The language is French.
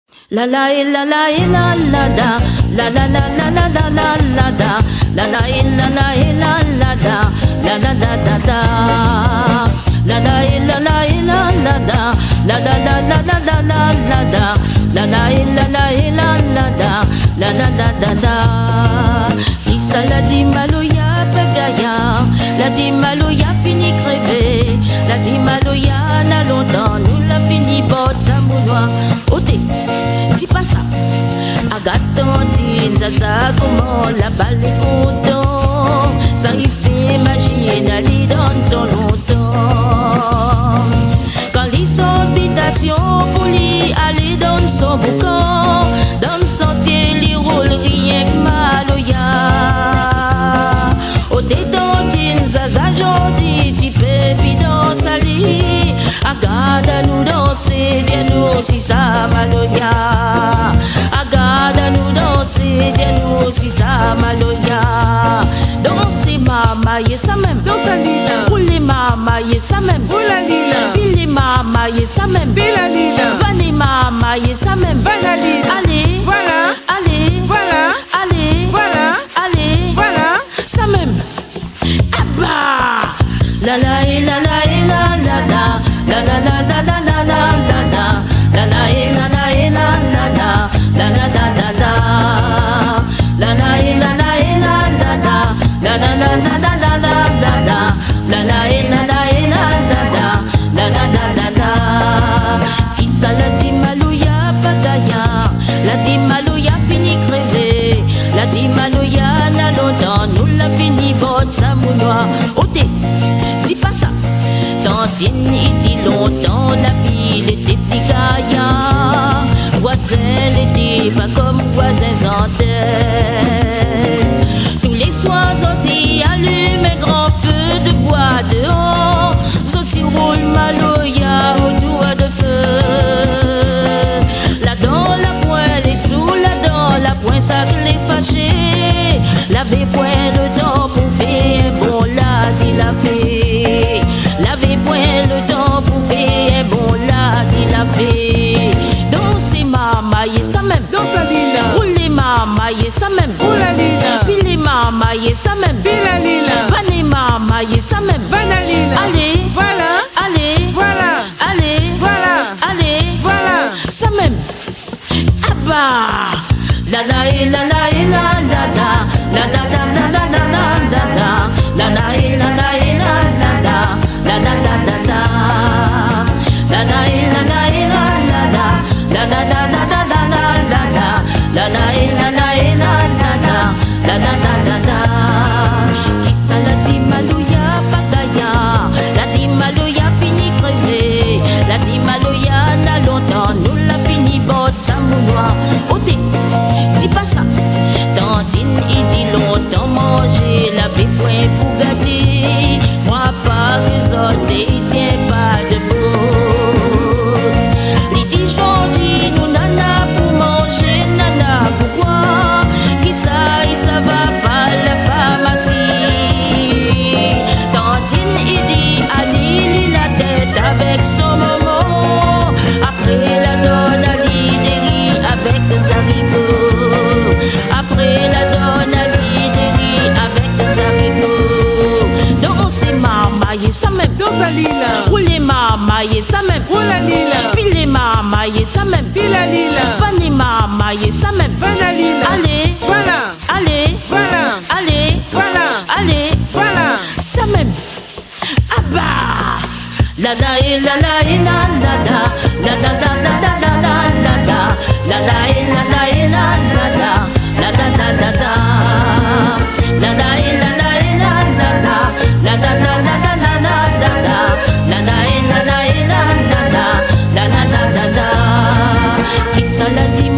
La la la la la la da, la la la la la la la la da, la la la la la la da, la da da da da, la la la la la la da, la la la la la la la la da, la la la la la la da, la da da da da. Issa la di maloya pagaya, la di maloya fini crevé, la di maloya na longtemps nous la fini bot samounois. Ôtez, dis pas ça. Agatantine, zaza, comment la balle est content. Ça y fait magie, n'allez dans ton longtemps. Quand les habitations pour lui aller dans son boucan, dans le sentier, les roule rien que maloya. Au détentine, zaza, gentil, petit pépi dans sa lit. Agada nous danser, viens nous si ça maloya. Agada nous danser, viens nous si ça maloya. Danser mama, yé ça même. Rouler mama, yé ça même. Pili mama, yé ça même. Vanille mama, yé ça même. Allez, Voilà, allez, voilà, allez, voilà, allez, voilà. ça même. Abba, la la la la la la la, la la la la la la la la la, la la la la la la la, la la da da da, la la la la la la la, la la la la la la la la la, la la la la la la la, la la da da da. Issa la di maloya pagaya, la di maloya fini crevé, la di maloya na longtemps nous la fini bot samounois. Ôtez, dis pas ça. Tantine, il dit longtemps la ville était plus gaïa. Voisin n'était pas comme voisin sans tête. Tous les soirs, Zoti allume un grand feu de bois dehors. Zoti roule maloya autour de feu. Là dans la poêle et sous la dent, la pointe ça les fâché. Lavez point le temps pour faire un bon là, dit la fée. Lavez point le temps pour faire un bon là, dit la fée. Dansez mama, yé ça même. Roulez mama, yé ça même. Pili mama, yé ça même. Vanille mama, yé ça même. Allez, Voilà, allez, voilà, allez, voilà, allez, voilà. ça même. Abba, la la la la la la la, la la la la la la la la, la la la la la la la, la la la la la, la la la la la la la, la la la la la la la la, la la la la la la la, la la. Issa la di maloya pagaya, la di maloya fini crevé, la di maloya na longtemps nous la fini bot samounois. Ôtez, dis pas ça. Tantine, il dit longtemps manger, la vie point pour gâter. Moi pas résolté, il tient pas debout. Les dit gentil, nous nana pour manger, nana pour quoi? Qui ça, ça va pas la pharmacie. Tantine, il dit, allez, la tête avec son maman. Après la donne, Ali des riz avec des haricots. Après la donne, Ali des riz avec des haricots. Dansez mama, yé ça même. Roulez mama, yé ça même. Pili mama, yé ça même. Vanille mama, yé ça même. Allez, Voilà, allez, voilà, allez, voilà, allez, voilà. ça même. Abba, la la la la la la la, la la la la la la la la, la la la la la la la, la la la la la, la la la la la la la, la la la la la la la la, la la la la la la la, la la la la la. Qui ça la dit